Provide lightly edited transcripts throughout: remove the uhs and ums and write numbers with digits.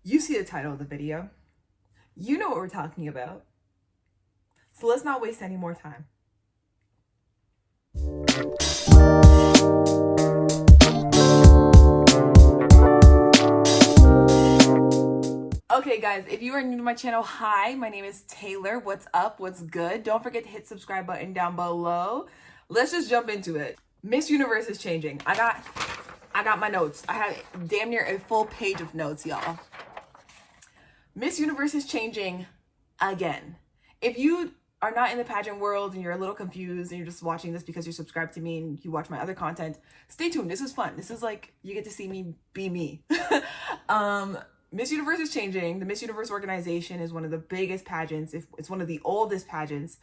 You see the title of the video. You know what we're talking about. So let's not waste any more time. Okay guys, if you are new to my channel, hi, my name is Taylor. What's up? What's good? Don't forget to hit subscribe button down below. Let's just jump into it. Miss Universe is changing. I got my notes. I have damn near a full page of notes, y'all. Miss Universe is changing again. If you are not in the pageant world and you're a little confused and you're just watching this because you're subscribed to me and you watch my other content, stay tuned. This is fun. This is like, you get to see me be me. Miss Universe is changing. The Miss Universe organization is one of the biggest pageants. It's one of the oldest pageants.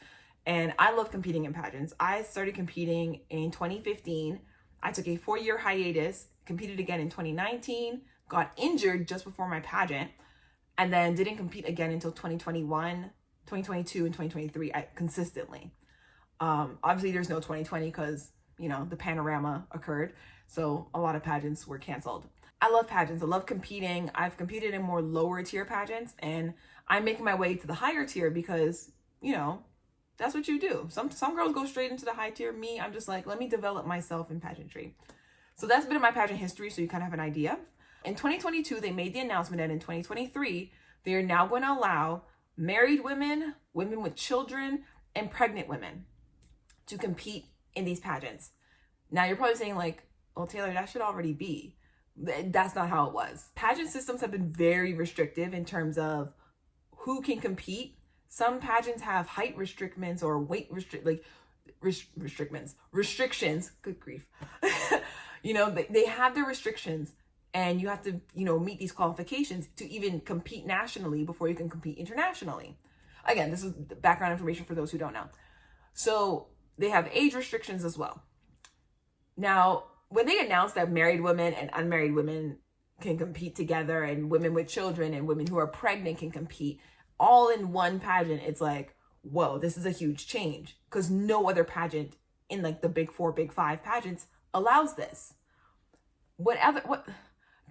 And I love competing in pageants. I started competing in 2015. I took a 4-year hiatus, competed again in 2019, got injured just before my pageant, and then didn't compete again until 2021, 2022, and 2023 consistently. Obviously, there's no 2020 because, you know, the panorama occurred. So a lot of pageants were canceled. I love pageants. I love competing. I've competed in more lower tier pageants, and I'm making my way to the higher tier because, you know, that's what you do. Some girls go straight into the high tier. Me, I'm just like, let me develop myself in pageantry. So that's a bit of my pageant history, so you kind of have an idea. In 2022, they made the announcement that in 2023, they are now going to allow married women, women with children, and pregnant women to compete in these pageants. Now, you're probably saying like, well, Taylor, that should already be. That's not how it was. Pageant systems have been very restrictive in terms of who can compete. Some pageants have height restrictions or weight restrictions. Good grief. You know, they have their restrictions, and you have to, you know, meet these qualifications to even compete nationally before you can compete internationally. Again, this is background information for those who don't know. So they have age restrictions as well. Now, when they announced that married women and unmarried women can compete together, and women with children and women who are pregnant can compete all in one pageant, it's like, whoa, this is a huge change, because no other pageant in like the big 4, big 5 pageants allows this.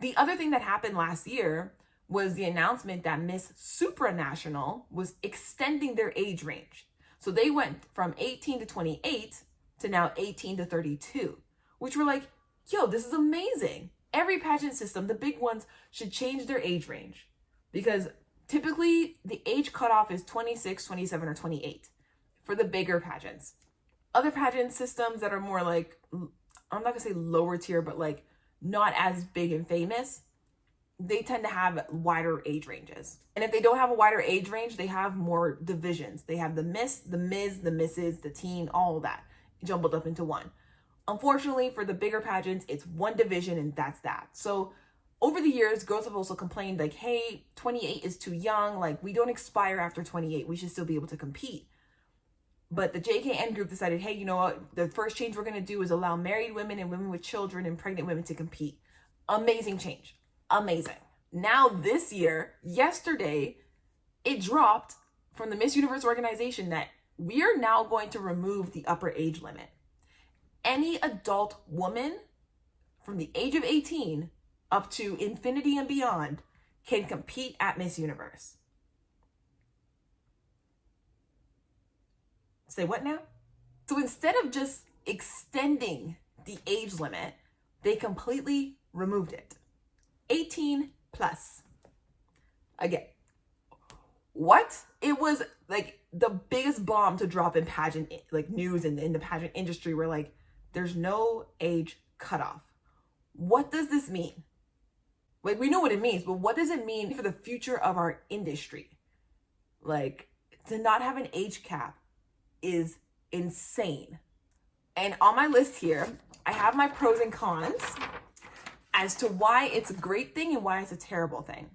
The other thing that happened last year was the announcement that Miss Supranational was extending their age range. So they went from 18 to 28 to now 18 to 32, which were like, yo, this is amazing. Every pageant system, the big ones, should change their age range, because typically the age cutoff is 26, 27, or 28 for the bigger pageants. Other pageant systems that are more like, I'm not gonna say lower tier, but like not as big and famous, they tend to have wider age ranges. And if they don't have a wider age range, they have more divisions. They have the Miss, the Ms, the Mrs, the Teen, all of that jumbled up into one. Unfortunately, for the bigger pageants, it's one division and that's that. So over the years, girls have also complained like, hey, 28 is too young. Like, we don't expire after 28. We should still be able to compete. But the JKN group decided, hey, you know what? The first change we're going to do is allow married women and women with children and pregnant women to compete. Amazing change. Amazing. Now this year, yesterday, it dropped from the Miss Universe organization that we are now going to remove the upper age limit. Any adult woman from the age of 18 up to infinity and beyond can compete at Miss Universe. Say what now? So instead of just extending the age limit, they completely removed it. 18 plus. Again, what? It was like the biggest bomb to drop in pageant, like news in the pageant industry, where like, there's no age cutoff. What does this mean? Like, we know what it means, but what does it mean for the future of our industry? Like, to not have an age cap is insane. And on my list here, I have my pros and cons as to why it's a great thing and why it's a terrible thing.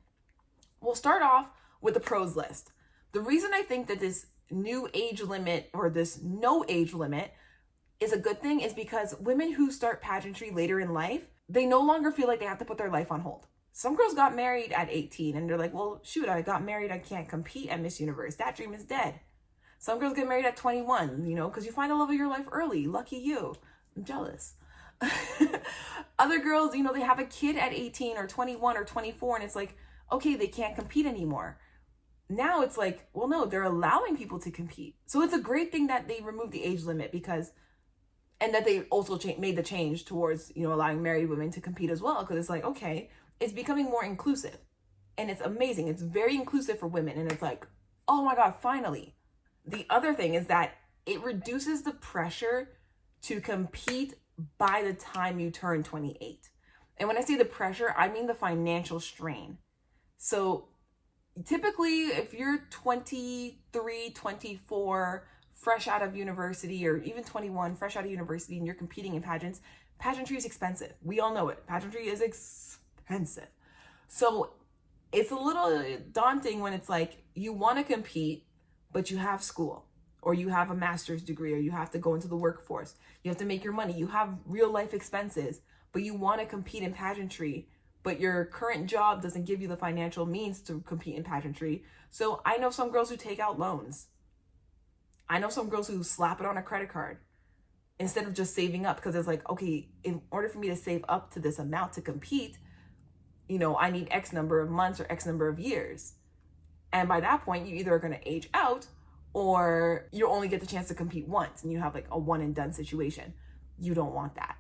We'll start off with the pros list. The reason I think that this new age limit, or this no age limit, is a good thing is because women who start pageantry later in life, they no longer feel like they have to put their life on hold. Some girls got married at 18 and they're like, well, shoot, I got married, I can't compete at Miss Universe. That dream is dead. Some girls get married at 21, you know, because you find the love of your life early. Lucky you. I'm jealous. Other girls, you know, they have a kid at 18 or 21 or 24, and it's like, okay, they can't compete anymore. Now it's like, well, no, they're allowing people to compete. So it's a great thing that they removed the age limit, because, and that they also made the change towards, allowing married women to compete as well. Because it's like, okay, it's becoming more inclusive, and it's amazing. It's very inclusive for women. And it's like, oh my God, finally. The other thing is that it reduces the pressure to compete by the time you turn 28. And when I say the pressure, I mean the financial strain. So typically, if you're 23, 24, fresh out of university, or even 21, fresh out of university, and you're competing in pageants, pageantry is expensive. We all know it. Pageantry is expensive. So it's a little daunting when it's like you want to compete, but you have school, or you have a master's degree, or you have to go into the workforce. You have to make your money. You have real life expenses, but you want to compete in pageantry, but your current job doesn't give you the financial means to compete in pageantry. So I know some girls who take out loans. I know some girls who slap it on a credit card instead of just saving up, because it's like, okay, in order for me to save up to this amount to compete, I need X number of months or X number of years. And by that point, you either are going to age out, or you only get the chance to compete once and you have like a one and done situation. You don't want that.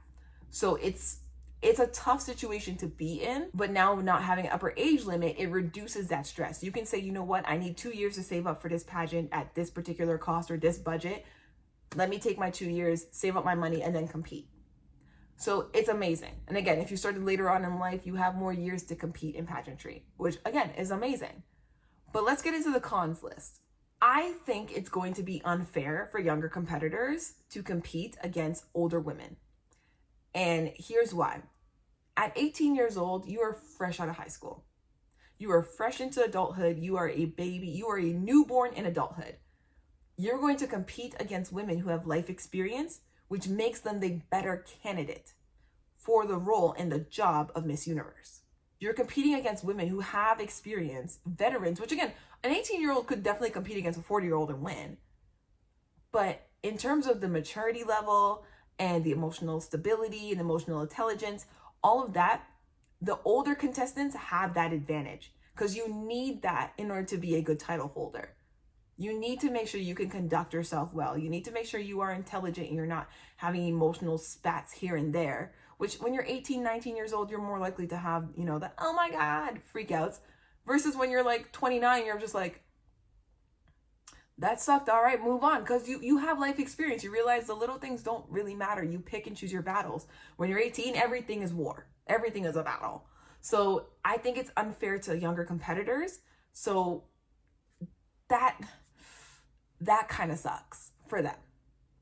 So it's a tough situation to be in, but now not having an upper age limit, it reduces that stress. You can say, you know what, I need 2 years to save up for this pageant at this particular cost or this budget. Let me take my 2 years, save up my money, and then compete. So it's amazing. And again, if you started later on in life, you have more years to compete in pageantry, which again is amazing. But let's get into the cons list. I think it's going to be unfair for younger competitors to compete against older women. And here's why. At 18 years old, you are fresh out of high school. You are fresh into adulthood. You are a baby. You are a newborn in adulthood. You're going to compete against women who have life experience, which makes them the better candidate for the role and the job of Miss Universe. You're competing against women who have experience, veterans, which again, an 18-year-old could definitely compete against a 40-year-old and win. But in terms of the maturity level and the emotional stability and emotional intelligence, all of that, the older contestants have that advantage, because you need that in order to be a good title holder. You need to make sure you can conduct yourself well. You need to make sure you are intelligent and you're not having emotional spats here and there, which when you're 18, 19 years old, you're more likely to have, the, oh my God, freakouts, versus when you're like 29, you're just like, that sucked. All right, move on. Because you have life experience. You realize the little things don't really matter. You pick and choose your battles. When you're 18, everything is war. Everything is a battle. So I think it's unfair to younger competitors. So that kind of sucks for them.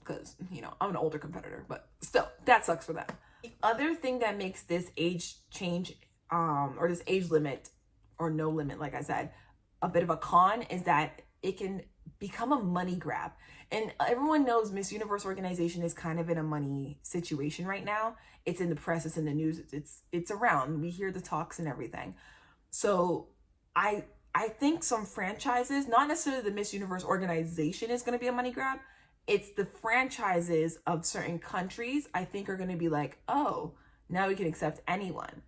Because, I'm an older competitor, but still, that sucks for them. The other thing that makes this age change, or this age limit, or no limit, like I said, a bit of a con, is that it can become a money grab. And everyone knows Miss Universe organization is kind of in a money situation right now. It's in the press, it's in the news, it's around. We hear the talks and everything. So I think some franchises, not necessarily the Miss Universe organization is going to be a money grab. It's the franchises of certain countries, I think, are going to be like, oh, now we can accept anyone.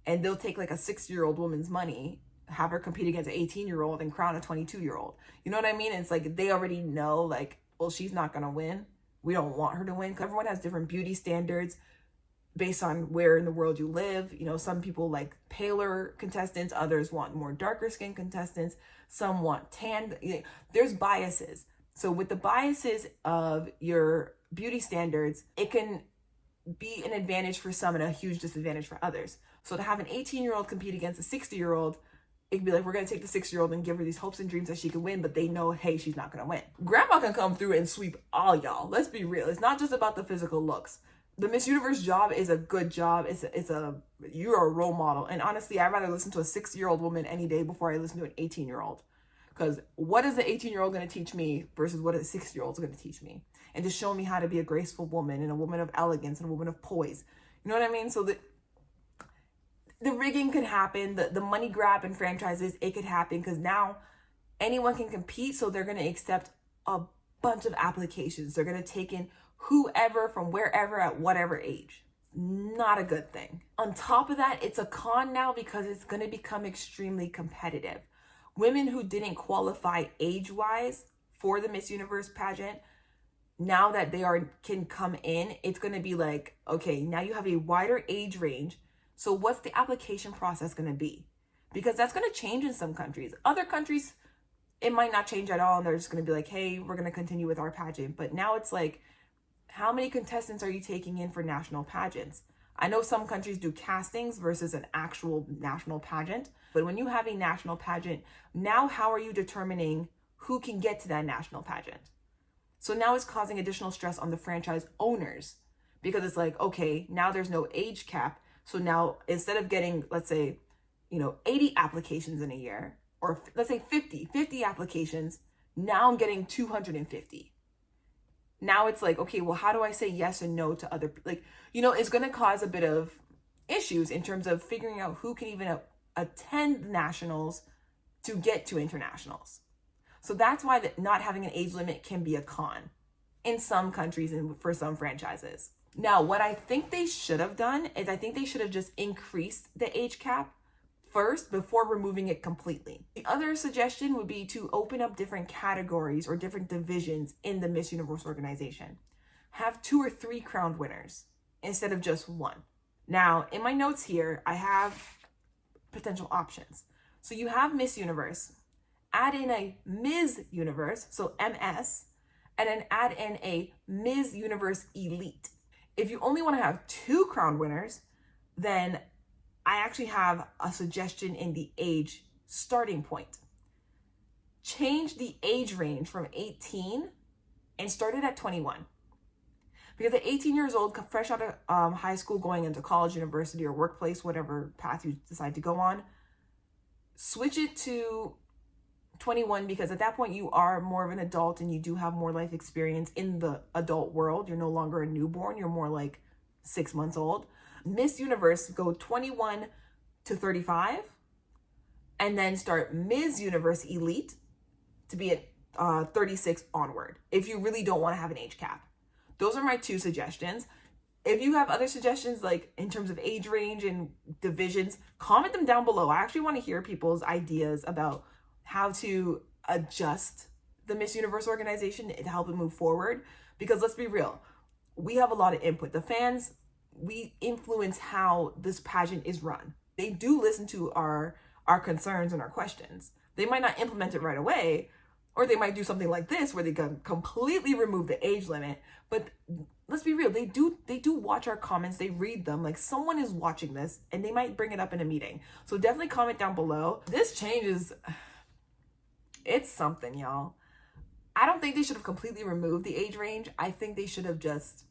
And they'll take like a 6-year-old woman's money, have her compete against an 18-year-old and crown a 22-year-old. You know what I mean? It's like they already know, like, well, she's not going to win. We don't want her to win. Everyone has different beauty standards based on where in the world you live. Some people like paler contestants. Others want more darker skin contestants. Some want tan. There's biases. So with the biases of your beauty standards, it can be an advantage for some and a huge disadvantage for others. So to have an 18-year-old compete against a 60-year-old, it could be like, we're going to take the 6-year-old and give her these hopes and dreams that she can win, but they know, hey, she's not going to win. Grandma can come through and sweep all y'all. Let's be real. It's not just about the physical looks. The Miss Universe job is a good job. You're a role model. And honestly, I'd rather listen to a 6-year-old woman any day before I listen to an 18-year-old. Because what is the 18-year-old going to teach me versus what a 6-year-old is going to teach me? And to show me how to be a graceful woman and a woman of elegance and a woman of poise. You know what I mean? So the rigging could happen. The money grab in franchises, it could happen because now anyone can compete. So they're going to accept a bunch of applications. They're going to take in whoever from wherever at whatever age. not a good thing. On top of that, it's a con now because it's going to become extremely competitive. Women who didn't qualify age-wise for the Miss Universe pageant, now that they can come in, it's going to be like, okay, now you have a wider age range. So what's the application process going to be? Because that's going to change in some countries. Other countries, it might not change at all. And they're just going to be like, hey, we're going to continue with our pageant. But now it's like, how many contestants are you taking in for national pageants? I know some countries do castings versus an actual national pageant. But when you have a national pageant, now how are you determining who can get to that national pageant? So now it's causing additional stress on the franchise owners because it's like, okay, now there's no age cap. So now instead of getting, let's say, 80 applications in a year, or let's say 50 applications, now I'm getting 250. Now it's like, okay, well, how do I say yes and no to other, it's going to cause a bit of issues in terms of figuring out who can even attend nationals to get to internationals. So that's why not having an age limit can be a con in some countries and for some franchises. Now, what I think they should have done is I think they should have just increased the age cap first before removing it completely. The other suggestion would be to open up different categories or different divisions in the Miss Universe organization. Have 2 or 3 crowned winners instead of just 1. Now, in my notes here, I have potential options. So you have Miss Universe, add in a Ms. Universe, so MS, and then add in a Ms. Universe Elite. If you only want to have 2 crowned winners, then I actually have a suggestion in the age starting point. Change the age range from 18 and start it at 21. Because at 18 years old, fresh out of high school, going into college, university, or workplace, whatever path you decide to go on, switch it to 21 because at that point you are more of an adult and you do have more life experience in the adult world. You're no longer a newborn. You're more like 6 months old. Miss Universe, go 21 to 35 and then start Ms. Universe Elite to be at 36 onward if you really don't want to have an age cap. Those are my 2 suggestions. If you have other suggestions, like in terms of age range and divisions, comment them down below. I actually want to hear people's ideas about how to adjust the Miss Universe organization to help it move forward. Because let's be real, we have a lot of input. The fans, we influence how this pageant is run. They do listen to our concerns and our questions. They might not implement it right away, or they might do something like this where they can completely remove the age limit. But let's be real, they do watch our comments, they read them, like someone is watching this and they might bring it up in a meeting. So definitely comment down below. This change is, it's something, y'all. I don't think they should have completely removed the age range. I think they should have just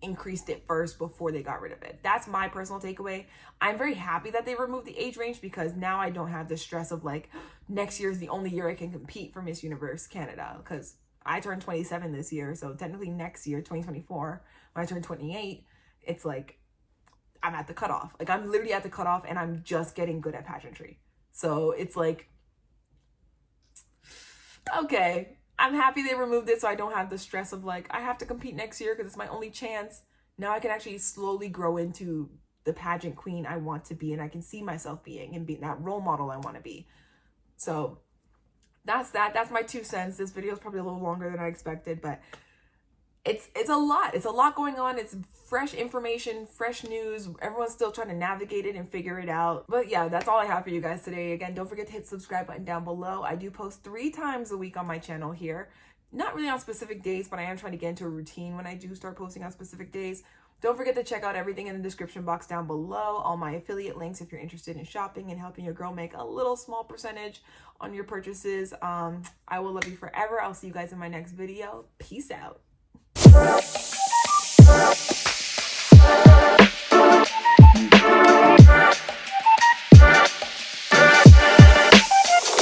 increased it first before they got rid of it. That's my personal takeaway. I'm very happy that they removed the age range because now I don't have the stress of like, next year is the only year I can compete for Miss Universe Canada, because I turned 27 this year. So technically next year, 2024, when I turn 28, it's like, I'm at the cutoff. Like I'm literally at the cutoff and I'm just getting good at pageantry. So it's like, okay, I'm happy they removed it so I don't have the stress of like, I have to compete next year because it's my only chance. Now I can actually slowly grow into the pageant queen I want to be and I can see myself being and being that role model I want to be. So that's that. That's my 2 cents. This video is probably a little longer than I expected, but it's a lot. It's a lot going on. It's fresh information, fresh news. Everyone's still trying to navigate it and figure it out. But yeah, that's all I have for you guys today. Again, don't forget to hit the subscribe button down below. I do post 3 times a week on my channel here. Not really on specific days, but I am trying to get into a routine when I do start posting on specific days. Don't forget to check out everything in the description box down below. All my affiliate links if you're interested in shopping and helping your girl make a little small percentage on your purchases. I will love you forever. I'll see you guys in my next video. Peace out.